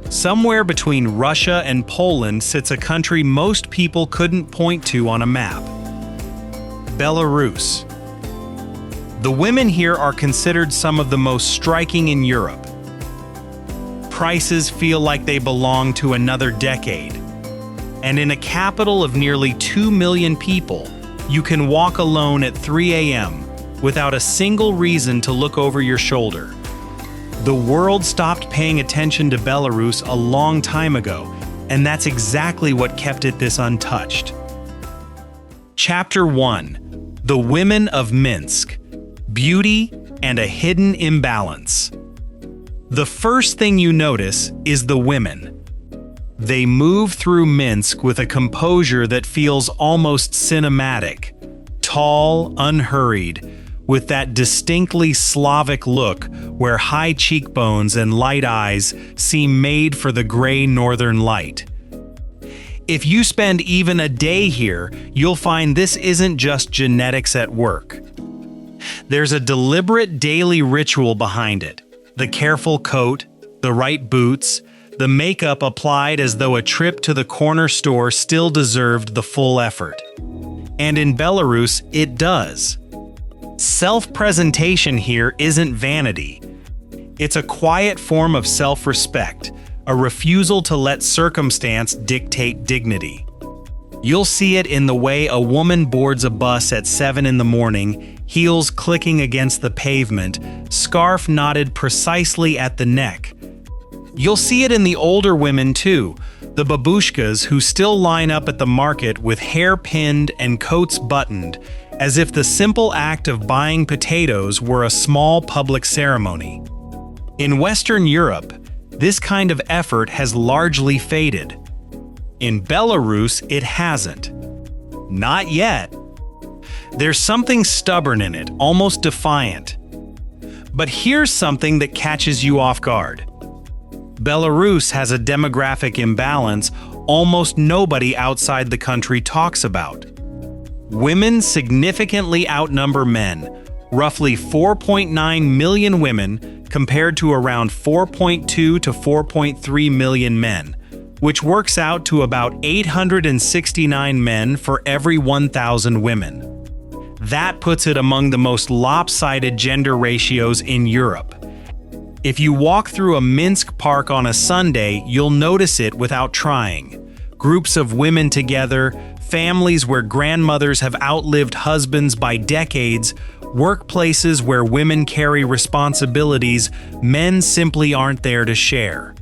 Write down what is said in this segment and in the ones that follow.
Somewhere between Russia and Poland sits a country most people couldn't point to on a map. Belarus. The women here are considered some of the most striking in Europe. Prices feel like they belong to another decade. And in a capital of nearly 2 million people, you can walk alone at 3 a.m. without a single reason to look over your shoulder. The world stopped paying attention to Belarus a long time ago, and that's exactly what kept it this untouched. Chapter 1: The Women of Minsk: Beauty and a Hidden Imbalance. The first thing you notice is the women. They move through Minsk with a composure that feels almost cinematic, tall, unhurried, with that distinctly Slavic look where high cheekbones and light eyes seem made for the gray northern light. If you spend even a day here, you'll find this isn't just genetics at work. There's a deliberate daily ritual behind it: the careful coat, the right boots, the makeup applied as though a trip to the corner store still deserved the full effort. And in Belarus, it does. Self-presentation here isn't vanity. It's a quiet form of self-respect, a refusal to let circumstance dictate dignity. You'll see it in the way a woman boards a bus at 7 in the morning, heels clicking against the pavement, scarf knotted precisely at the neck. You'll see it in the older women too, the babushkas who still line up at the market with hair pinned and coats buttoned, as if the simple act of buying potatoes were a small public ceremony. In Western Europe, this kind of effort has largely faded. In Belarus, it hasn't. Not yet. There's something stubborn in it, almost defiant. But here's something that catches you off guard. Belarus has a demographic imbalance almost nobody outside the country talks about. Women significantly outnumber men, roughly 4.9 million women compared to around 4.2 to 4.3 million men, which works out to about 869 men for every 1,000 women. That puts it among the most lopsided gender ratios in Europe. If you walk through a Minsk park on a Sunday, you'll notice it without trying. Groups of women together, families where grandmothers have outlived husbands by decades, workplaces where women carry responsibilities men simply aren't there to share.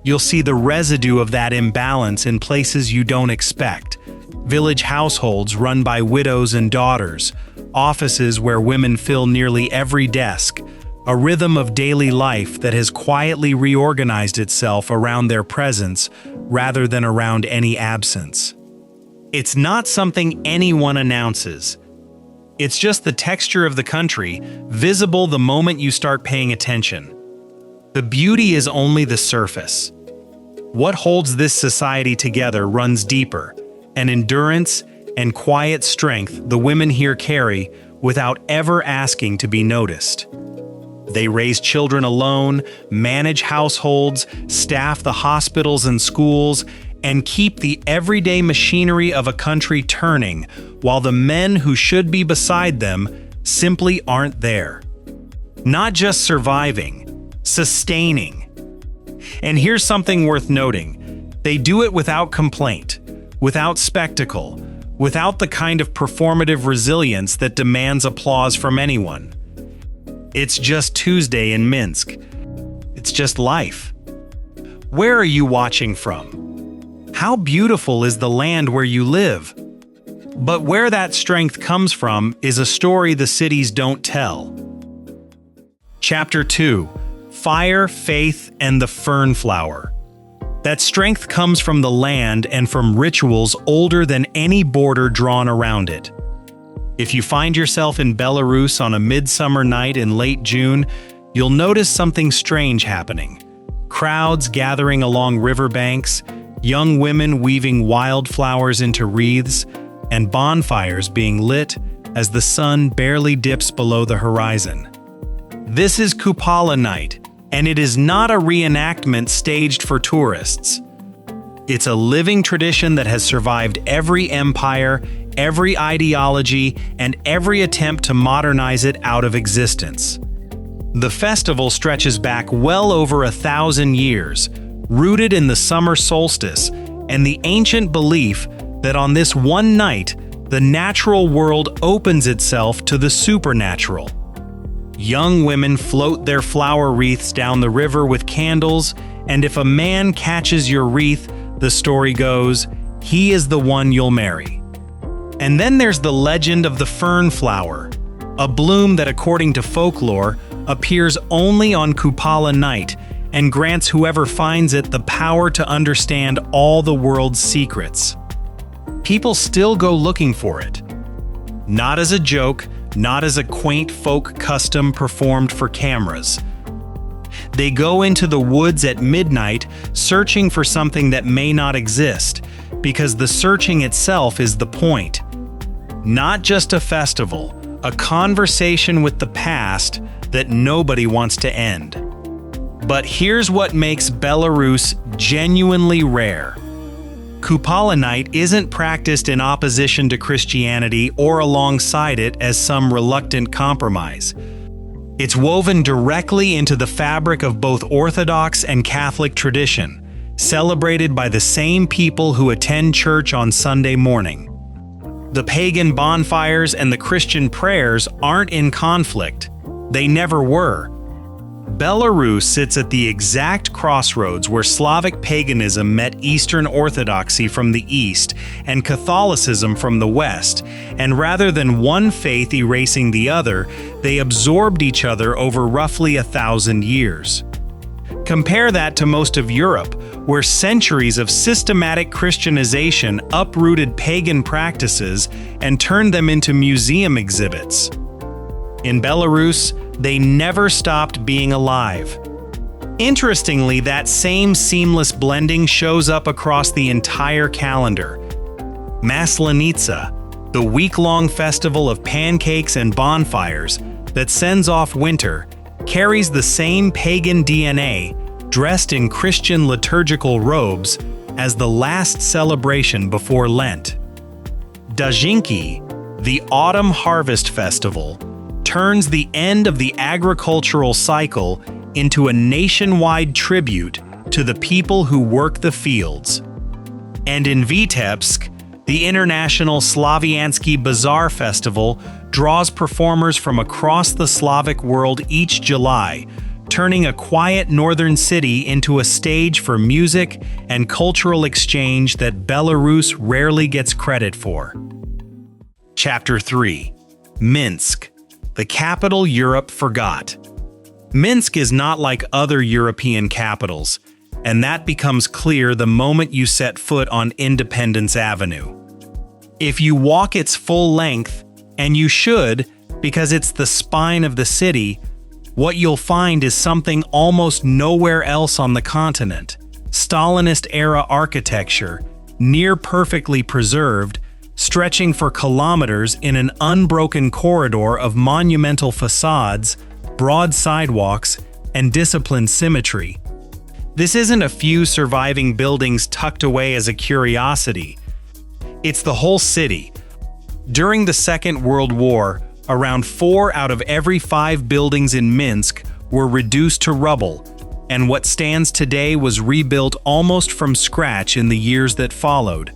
You'll see the residue of that imbalance in places you don't expect. Village households run by widows and daughters, offices where women fill nearly every desk, a rhythm of daily life that has quietly reorganized itself around their presence rather than around any absence. It's not something anyone announces. It's just the texture of the country, visible the moment you start paying attention. The beauty is only the surface. What holds this society together runs deeper, an endurance and quiet strength the women here carry without ever asking to be noticed. They raise children alone, manage households, staff the hospitals and schools, and keep the everyday machinery of a country turning, while the men who should be beside them simply aren't there. Not just surviving, sustaining. And here's something worth noting. They do it without complaint, without spectacle, without the kind of performative resilience that demands applause from anyone. It's just Tuesday in Minsk. It's just life. Where are you watching from? How beautiful is the land where you live? But where that strength comes from is a story the cities don't tell. Chapter 2: Fire, Faith, and the Fern Flower. That strength comes from the land and from rituals older than any border drawn around it. If you find yourself in Belarus on a midsummer night in late June, you'll notice something strange happening. Crowds gathering along riverbanks, young women weaving wildflowers into wreaths, and bonfires being lit as the sun barely dips below the horizon. This is Kupala night, And it is not a reenactment staged for tourists. It's a living tradition that has survived every empire, every ideology, and every attempt to modernize it out of existence. The festival stretches back well over 1,000 years, rooted in the summer solstice and the ancient belief that on this one night, the natural world opens itself to the supernatural. Young women float their flower wreaths down the river with candles, and if a man catches your wreath, the story goes, he is the one you'll marry. And then there's the legend of the fern flower, a bloom that, according to folklore, appears only on Kupala night and grants whoever finds it the power to understand all the world's secrets. People still go looking for it. Not as a joke, not as a quaint folk custom performed for cameras. They go into the woods at midnight searching for something that may not exist, because the searching itself is the point. Not just a festival, a conversation with the past that nobody wants to end. But here's what makes Belarus genuinely rare. Kupala night isn't practiced in opposition to Christianity or alongside it as some reluctant compromise. It's woven directly into the fabric of both Orthodox and Catholic tradition, celebrated by the same people who attend church on Sunday morning. The pagan bonfires and the Christian prayers aren't in conflict. They never were. Belarus sits at the exact crossroads where Slavic paganism met Eastern Orthodoxy from the east and Catholicism from the west, and rather than one faith erasing the other, they absorbed each other over roughly 1,000 years. Compare that to most of Europe, where centuries of systematic Christianization uprooted pagan practices and turned them into museum exhibits. In Belarus, they never stopped being alive. Interestingly, that same seamless blending shows up across the entire calendar. Maslenitsa, the week-long festival of pancakes and bonfires that sends off winter, carries the same pagan DNA, dressed in Christian liturgical robes, as the last celebration before Lent. Dachas, the autumn harvest festival, turns the end of the agricultural cycle into a nationwide tribute to the people who work the fields. And in Vitebsk, the International Slaviansky Bazaar Festival draws performers from across the Slavic world each July, turning a quiet northern city into a stage for music and cultural exchange that Belarus rarely gets credit for. Chapter 3. Minsk, the capital Europe forgot. Minsk is not like other European capitals, and that becomes clear the moment you set foot on Independence Avenue. If you walk its full length, and you should, because it's the spine of the city, what you'll find is something almost nowhere else on the continent. Stalinist-era architecture, near perfectly preserved, stretching for kilometers in an unbroken corridor of monumental facades, broad sidewalks, and disciplined symmetry. This isn't a few surviving buildings tucked away as a curiosity. It's the whole city. During the Second World War, around 4 out of every 5 buildings in Minsk were reduced to rubble, and what stands today was rebuilt almost from scratch in the years that followed.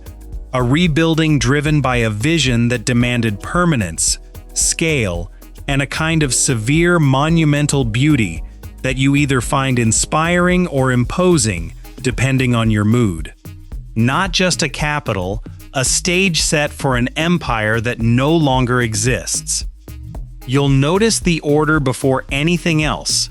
A rebuilding driven by a vision that demanded permanence, scale, and a kind of severe monumental beauty that you either find inspiring or imposing, depending on your mood. Not just a capital, a stage set for an empire that no longer exists. You'll notice the order before anything else.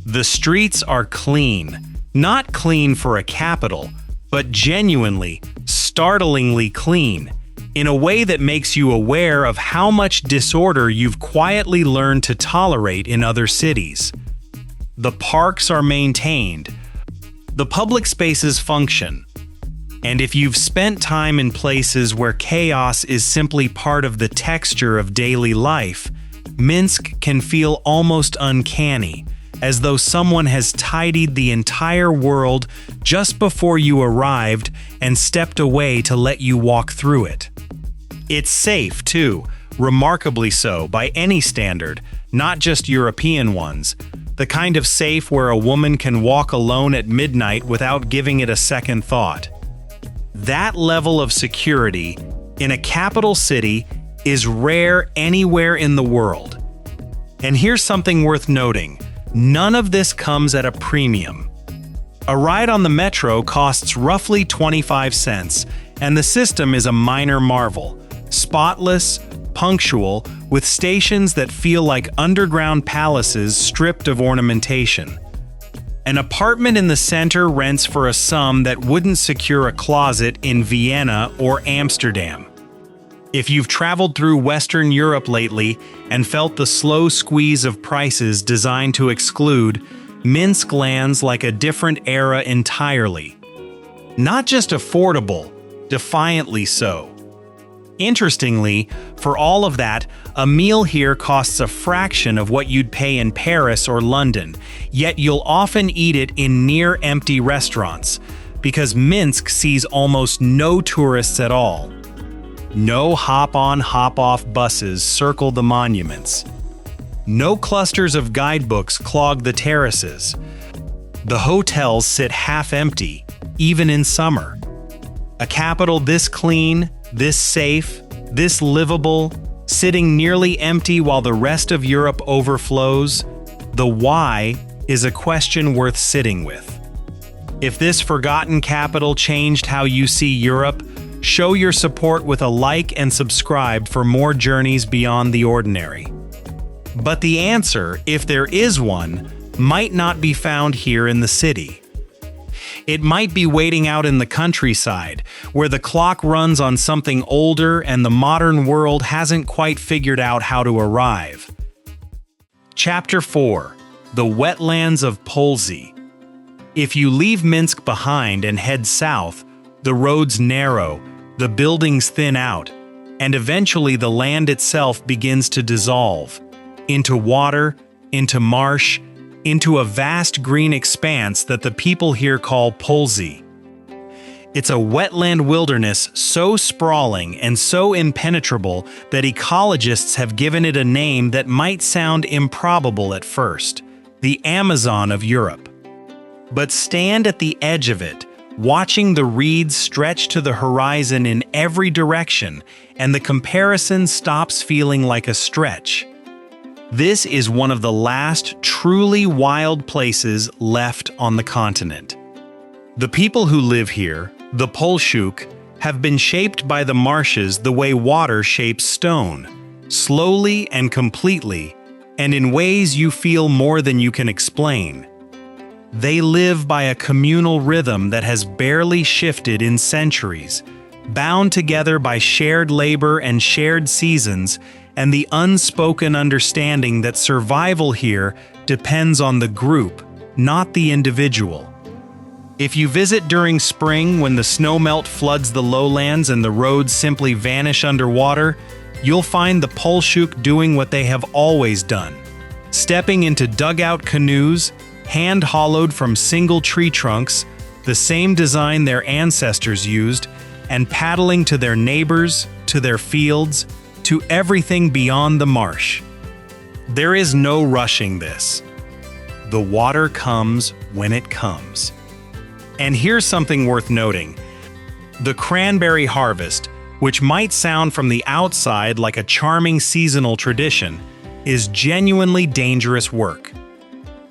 The streets are clean, not clean for a capital, but genuinely, startlingly clean, in a way that makes you aware of how much disorder you've quietly learned to tolerate in other cities. The parks are maintained. The public spaces function. And if you've spent time in places where chaos is simply part of the texture of daily life, Minsk can feel almost uncanny, as though someone has tidied the entire world just before you arrived and stepped away to let you walk through it. It's safe, too, remarkably so by any standard, not just European ones. The kind of safe where a woman can walk alone at midnight without giving it a second thought. That level of security in a capital city is rare anywhere in the world. And here's something worth noting. None of this comes at a premium. A ride on the metro costs roughly 25 cents, and the system is a minor marvel. Spotless, punctual, with stations that feel like underground palaces stripped of ornamentation. An apartment in the center rents for a sum that wouldn't secure a closet in Vienna or Amsterdam. If you've traveled through Western Europe lately and felt the slow squeeze of prices designed to exclude, Minsk lands like a different era entirely. Not just affordable, defiantly so. Interestingly, for all of that, a meal here costs a fraction of what you'd pay in Paris or London, yet you'll often eat it in near-empty restaurants, because Minsk sees almost no tourists at all. No hop-on, hop-off buses circle the monuments. No clusters of guidebooks clog the terraces. The hotels sit half-empty, even in summer. A capital this clean, this safe, this livable, sitting nearly empty while the rest of Europe overflows, the why is a question worth sitting with. If this forgotten capital changed how you see Europe, show your support with a like and subscribe for more journeys beyond the ordinary. But the answer, if there is one, might not be found here in the city. It might be waiting out in the countryside, where the clock runs on something older and the modern world hasn't quite figured out how to arrive. Chapter 4: The Wetlands of Pulesy. If you leave Minsk behind and head south, the roads narrow, the buildings thin out, and eventually the land itself begins to dissolve into water, into marsh, into a vast green expanse that the people here call Pulesy. It's a wetland wilderness so sprawling and so impenetrable that ecologists have given it a name that might sound improbable at first: the Amazon of Europe. But stand at the edge of it, watching the reeds stretch to the horizon in every direction, and the comparison stops feeling like a stretch. This is one of the last truly wild places left on the continent. The people who live here, the Polshuk, have been shaped by the marshes the way water shapes stone, slowly and completely, and in ways you feel more than you can explain. They live by a communal rhythm that has barely shifted in centuries, bound together by shared labor and shared seasons, and the unspoken understanding that survival here depends on the group, not the individual. If you visit during spring when the snowmelt floods the lowlands and the roads simply vanish underwater, you'll find the Polshuk doing what they have always done: stepping into dugout canoes, hand-hollowed from single tree trunks, the same design their ancestors used, and paddling to their neighbors, to their fields, to everything beyond the marsh. There is no rushing this. The water comes when it comes. And here's something worth noting. The cranberry harvest, which might sound from the outside like a charming seasonal tradition, is genuinely dangerous work.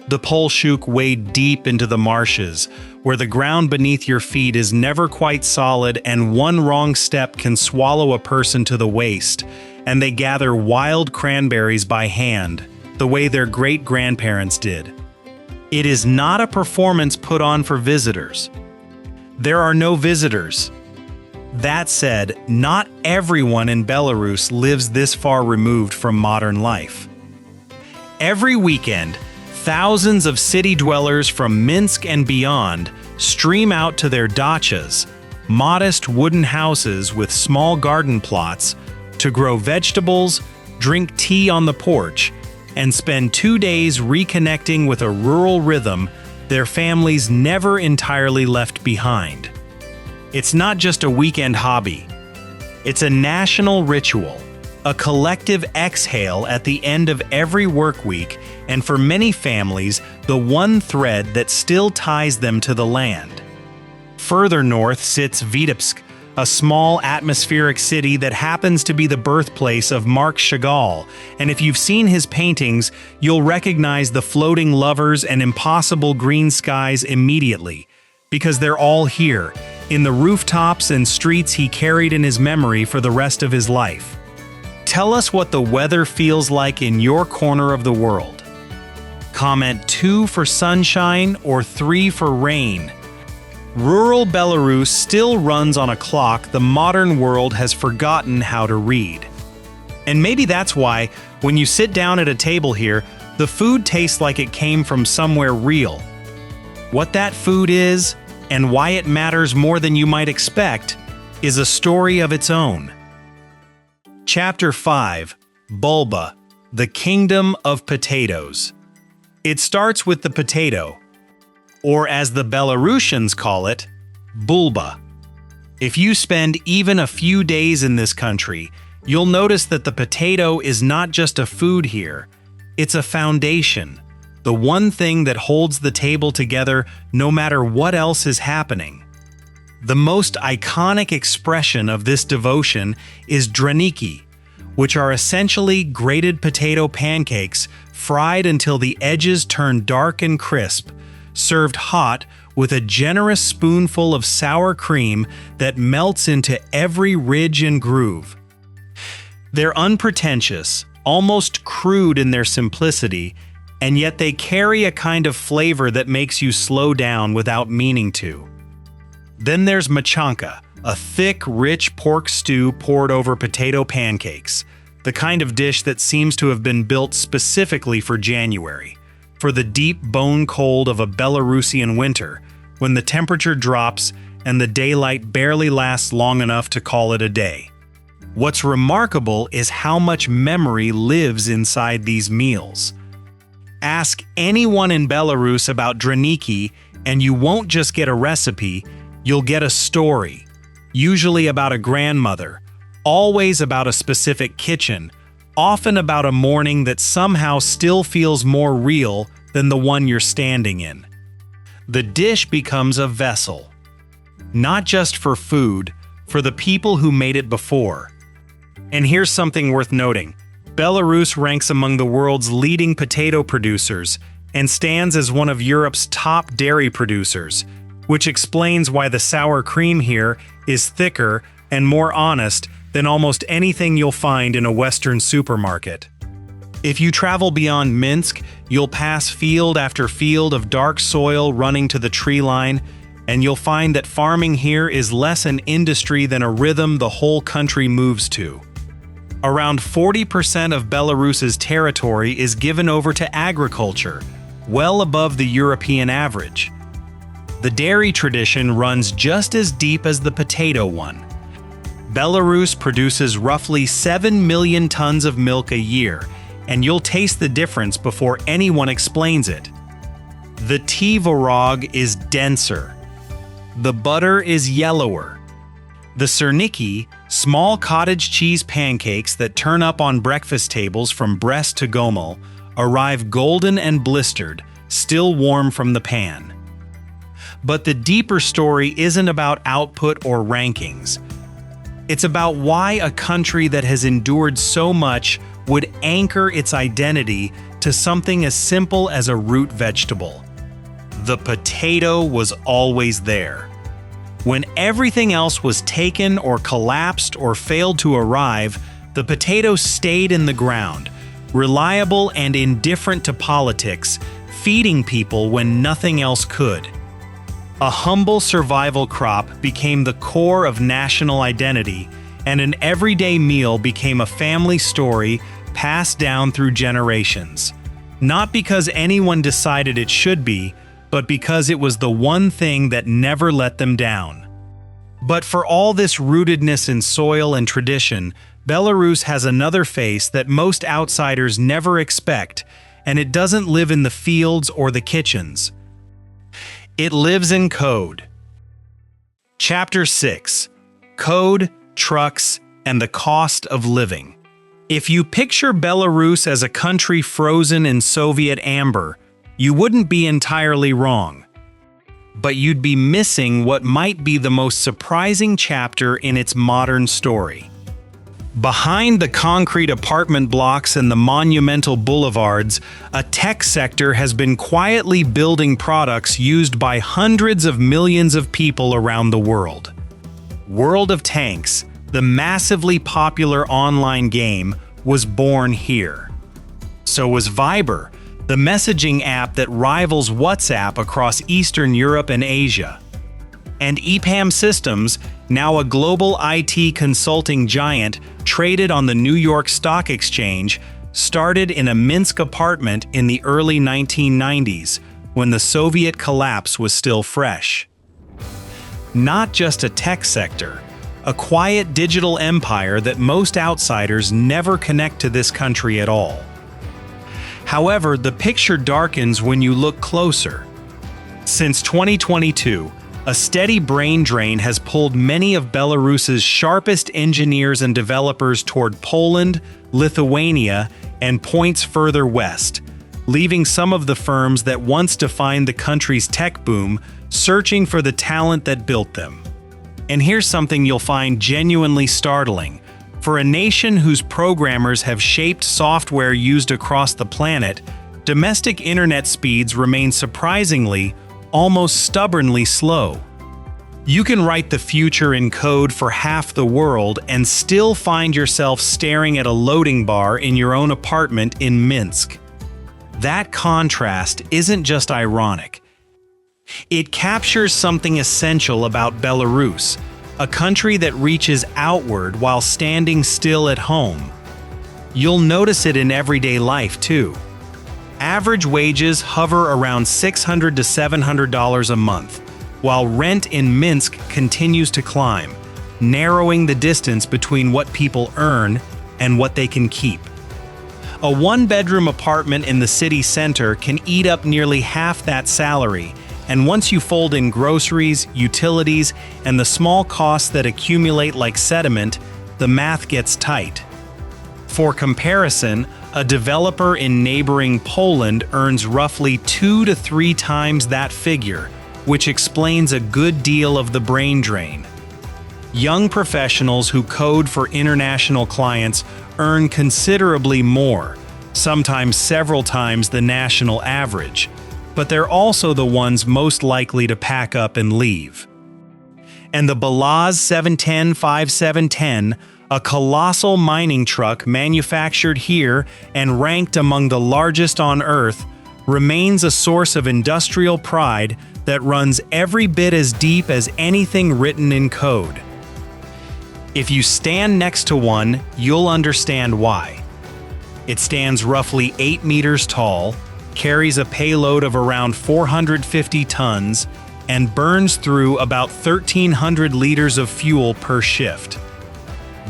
The Polshuk wade deep into the marshes, where the ground beneath your feet is never quite solid and one wrong step can swallow a person to the waist, and they gather wild cranberries by hand, the way their great-grandparents did. It is not a performance put on for visitors. There are no visitors. That said, not everyone in Belarus lives this far removed from modern life. Every weekend, thousands of city dwellers from Minsk and beyond stream out to their dachas, modest wooden houses with small garden plots, to grow vegetables, drink tea on the porch, and spend 2 days reconnecting with a rural rhythm their families never entirely left behind. It's not just a weekend hobby. It's a national ritual, a collective exhale at the end of every work week, and for many families, the one thread that still ties them to the land. Further north sits Vitebsk, a small atmospheric city that happens to be the birthplace of Marc Chagall, and if you've seen his paintings, you'll recognize the floating lovers and impossible green skies immediately, because they're all here, in the rooftops and streets he carried in his memory for the rest of his life. Tell us what the weather feels like in your corner of the world. Comment 2 for sunshine or 3 for rain. Rural Belarus still runs on a clock the modern world has forgotten how to read. And maybe that's why, when you sit down at a table here, the food tastes like it came from somewhere real. What that food is, and why it matters more than you might expect, is a story of its own. Chapter 5: Bulba, the Kingdom of Potatoes. It starts with the potato, or as the Belarusians call it, bulba. If you spend even a few days in this country, you'll notice that the potato is not just a food here, it's a foundation, the one thing that holds the table together no matter what else is happening. The most iconic expression of this devotion is draniki, which are essentially grated potato pancakes fried until the edges turn dark and crisp, served hot with a generous spoonful of sour cream that melts into every ridge and groove. They're unpretentious, almost crude in their simplicity, and yet they carry a kind of flavor that makes you slow down without meaning to. Then there's machanka, a thick, rich pork stew poured over potato pancakes, the kind of dish that seems to have been built specifically for January, for the deep bone cold of a Belarusian winter, when the temperature drops and the daylight barely lasts long enough to call it a day. What's remarkable is how much memory lives inside these meals. Ask anyone in Belarus about draniki, and you won't just get a recipe, you'll get a story, usually about a grandmother, always about a specific kitchen, often about a morning that somehow still feels more real than the one you're standing in. The dish becomes a vessel, not just for food, for the people who made it before. And here's something worth noting. Belarus ranks among the world's leading potato producers and stands as one of Europe's top dairy producers, which explains why the sour cream here is thicker and more honest than almost anything you'll find in a Western supermarket. If you travel beyond Minsk, you'll pass field after field of dark soil running to the tree line, and you'll find that farming here is less an industry than a rhythm the whole country moves to. Around 40% of Belarus's territory is given over to agriculture, well above the European average. The dairy tradition runs just as deep as the potato one. Belarus produces roughly 7 million tons of milk a year, and you'll taste the difference before anyone explains it. The tvorog is denser. The butter is yellower. The serniki, small cottage cheese pancakes that turn up on breakfast tables from Brest to Gomel, arrive golden and blistered, still warm from the pan. But the deeper story isn't about output or rankings. It's about why a country that has endured so much would anchor its identity to something as simple as a root vegetable. The potato was always there. When everything else was taken or collapsed or failed to arrive, the potato stayed in the ground, reliable and indifferent to politics, feeding people when nothing else could. A humble survival crop became the core of national identity, and an everyday meal became a family story passed down through generations. Not because anyone decided it should be, but because it was the one thing that never let them down. But for all this rootedness in soil and tradition, Belarus has another face that most outsiders never expect, and it doesn't live in the fields or the kitchens. It lives in code. Chapter 6: Code, Trucks, and the Cost of Living. If you picture Belarus as a country frozen in Soviet amber, you wouldn't be entirely wrong. But you'd be missing what might be the most surprising chapter in its modern story. Behind the concrete apartment blocks and the monumental boulevards, a tech sector has been quietly building products used by hundreds of millions of people around the world. World of Tanks, the massively popular online game, was born here. So was Viber, the messaging app that rivals WhatsApp across Eastern Europe and Asia. And EPAM Systems, now a global IT consulting giant traded on the New York Stock Exchange, started in a Minsk apartment in the early 1990s, when the Soviet collapse was still fresh. Not just a tech sector, a quiet digital empire that most outsiders never connect to this country at all. However, the picture darkens when you look closer. Since 2022, a steady brain drain has pulled many of Belarus's sharpest engineers and developers toward Poland, Lithuania, and points further west, leaving some of the firms that once defined the country's tech boom searching for the talent that built them. And here's something you'll find genuinely startling. For a nation whose programmers have shaped software used across the planet, domestic internet speeds remain surprisingly, almost stubbornly slow. You can write the future in code for half the world and still find yourself staring at a loading bar in your own apartment in Minsk. That contrast isn't just ironic. It captures something essential about Belarus, a country that reaches outward while standing still at home. You'll notice it in everyday life, too. Average wages hover around $600 to $700 a month, while rent in Minsk continues to climb, narrowing the distance between what people earn and what they can keep. A one-bedroom apartment in the city center can eat up nearly half that salary, and once you fold in groceries, utilities, and the small costs that accumulate like sediment, the math gets tight. For comparison, a developer in neighboring Poland earns roughly 2 to 3 times that figure, which explains a good deal of the brain drain. Young professionals who code for international clients earn considerably more, sometimes several times the national average, but they're also the ones most likely to pack up and leave. And the Belaz 710-5710, a colossal mining truck manufactured here and ranked among the largest on Earth, remains a source of industrial pride that runs every bit as deep as anything written in code. If you stand next to one, you'll understand why. It stands roughly 8 meters tall, carries a payload of around 450 tons, and burns through about 1,300 liters of fuel per shift.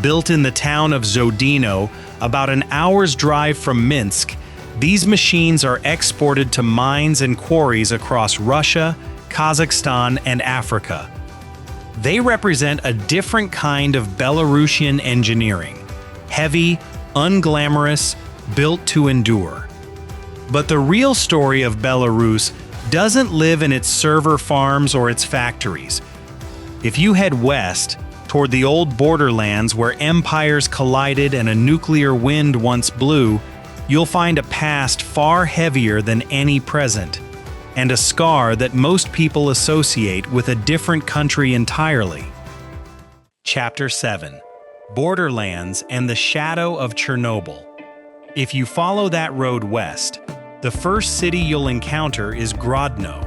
Built in the town of Grodno, about an hour's drive from Minsk, these machines are exported to mines and quarries across Russia, Kazakhstan, and Africa. They represent a different kind of Belarusian engineering: heavy, unglamorous, built to endure. But the real story of Belarus doesn't live in its server farms or its factories. If you head west, toward the old borderlands where empires collided and a nuclear wind once blew, you'll find a past far heavier than any present, and a scar that most people associate with a different country entirely. Chapter 7: Borderlands and the Shadow of Chernobyl. If you follow that road west, the first city you'll encounter is Grodno,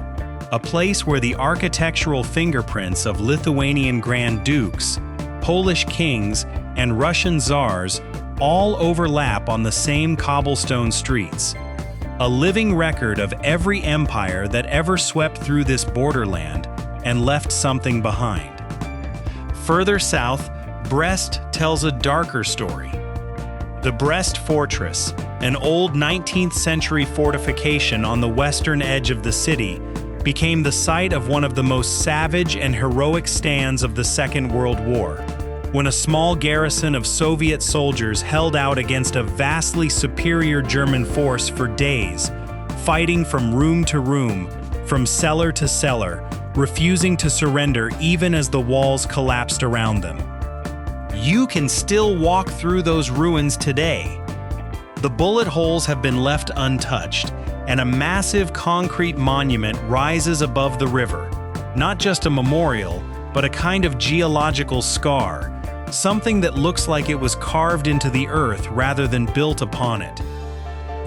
a place where the architectural fingerprints of Lithuanian Grand Dukes, Polish kings, and Russian czars all overlap on the same cobblestone streets. A living record of every empire that ever swept through this borderland and left something behind. Further south, Brest tells a darker story. The Brest Fortress, an old 19th century fortification on the western edge of the city, became the site of one of the most savage and heroic stands of the Second World War, when a small garrison of Soviet soldiers held out against a vastly superior German force for days, fighting from room to room, from cellar to cellar, refusing to surrender even as the walls collapsed around them. You can still walk through those ruins today. The bullet holes have been left untouched, and a massive concrete monument rises above the river. Not just a memorial, but a kind of geological scar, something that looks like it was carved into the earth rather than built upon it.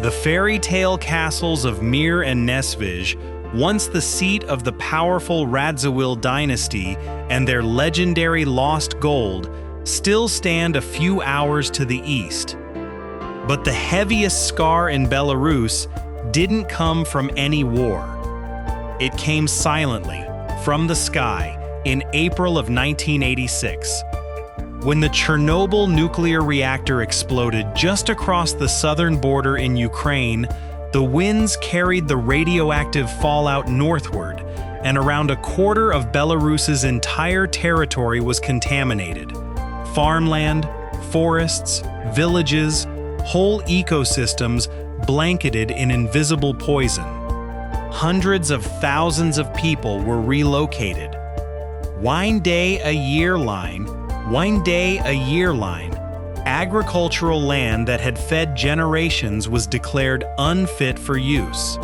The fairy tale castles of Mir and Nesvij, once the seat of the powerful Radziwill dynasty and their legendary lost gold, still stand a few hours to the east. But the heaviest scar in Belarus didn't come from any war. It came silently, from the sky, in April of 1986. When the Chernobyl nuclear reactor exploded just across the southern border in Ukraine, the winds carried the radioactive fallout northward, and around a quarter of Belarus's entire territory was contaminated. Farmland, forests, villages, whole ecosystems blanketed in invisible poison. Hundreds of thousands of people were relocated. One day a year line, agricultural land that had fed generations was declared unfit for use.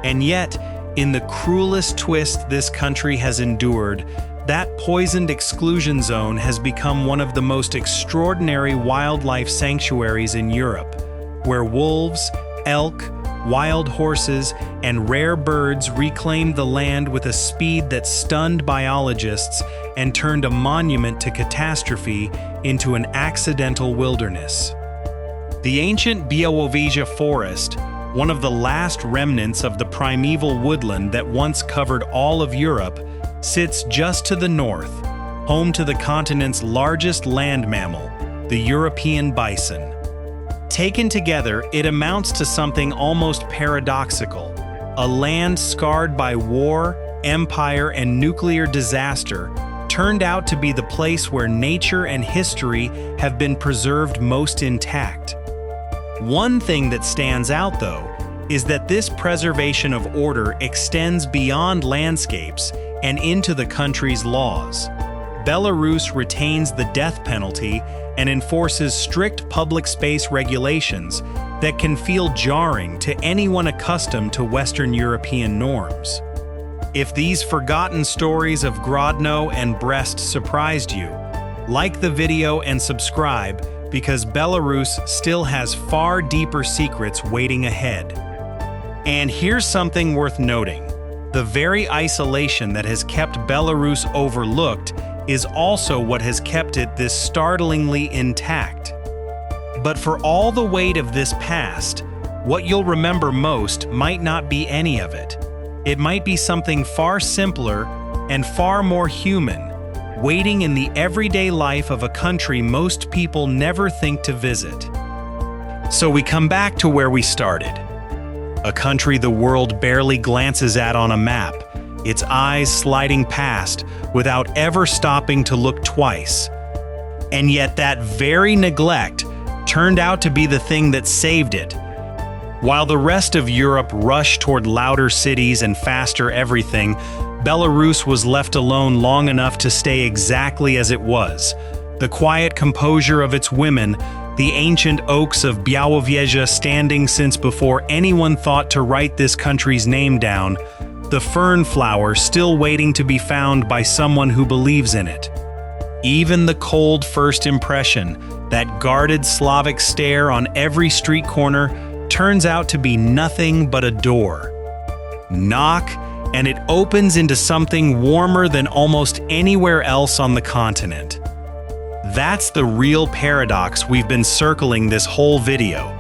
And yet, in the cruelest twist this country has endured, that poisoned exclusion zone has become one of the most extraordinary wildlife sanctuaries in Europe, where wolves, elk, wild horses, and rare birds reclaimed the land with a speed that stunned biologists and turned a monument to catastrophe into an accidental wilderness. The ancient Białowieża forest, one of the last remnants of the primeval woodland that once covered all of Europe, sits just to the north, home to the continent's largest land mammal, the European bison. Taken together, it amounts to something almost paradoxical: a land scarred by war, empire, and nuclear disaster turned out to be the place where nature and history have been preserved most intact. One thing that stands out, though, is that this preservation of order extends beyond landscapes and into the country's laws. Belarus retains the death penalty and enforces strict public space regulations that can feel jarring to anyone accustomed to Western European norms. If these forgotten stories of Grodno and Brest surprised you, like the video and subscribe, because Belarus still has far deeper secrets waiting ahead. And here's something worth noting. The very isolation that has kept Belarus overlooked is also what has kept it this startlingly intact. But for all the weight of this past, what you'll remember most might not be any of it. It might be something far simpler and far more human, waiting in the everyday life of a country most people never think to visit. So we come back to where we started. A country the world barely glances at on a map, its eyes sliding past without ever stopping to look twice. And yet that very neglect turned out to be the thing that saved it. While the rest of Europe rushed toward louder cities and faster everything, Belarus was left alone long enough to stay exactly as it was. The quiet composure of its women, the ancient oaks of Białowieża standing since before anyone thought to write this country's name down, the fern flower still waiting to be found by someone who believes in it. Even the cold first impression, that guarded Slavic stare on every street corner, turns out to be nothing but a door. Knock, and it opens into something warmer than almost anywhere else on the continent. That's the real paradox we've been circling this whole video.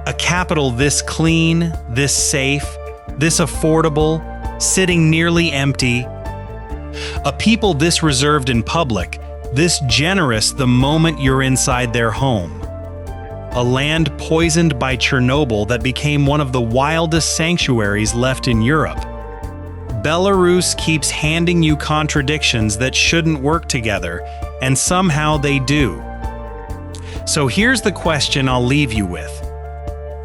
A capital this clean, this safe, this affordable, sitting nearly empty. A people this reserved in public, this generous the moment you're inside their home. A land poisoned by Chernobyl that became one of the wildest sanctuaries left in Europe. Belarus keeps handing you contradictions that shouldn't work together, and somehow they do. So here's the question I'll leave you with.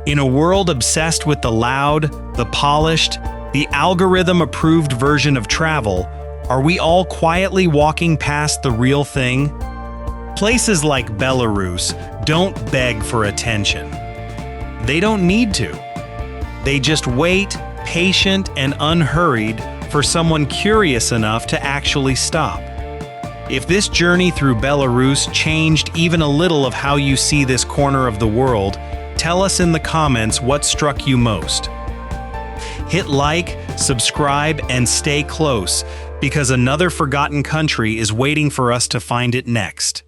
In a world obsessed with the loud, the polished, the algorithm-approved version of travel, are we all quietly walking past the real thing? Places like Belarus don't beg for attention. They don't need to. They just wait, patient and unhurried, for someone curious enough to actually stop. If this journey through Belarus changed even a little of how you see this corner of the world, tell us in the comments what struck you most. Hit like, subscribe, and stay close, because another forgotten country is waiting for us to find it next.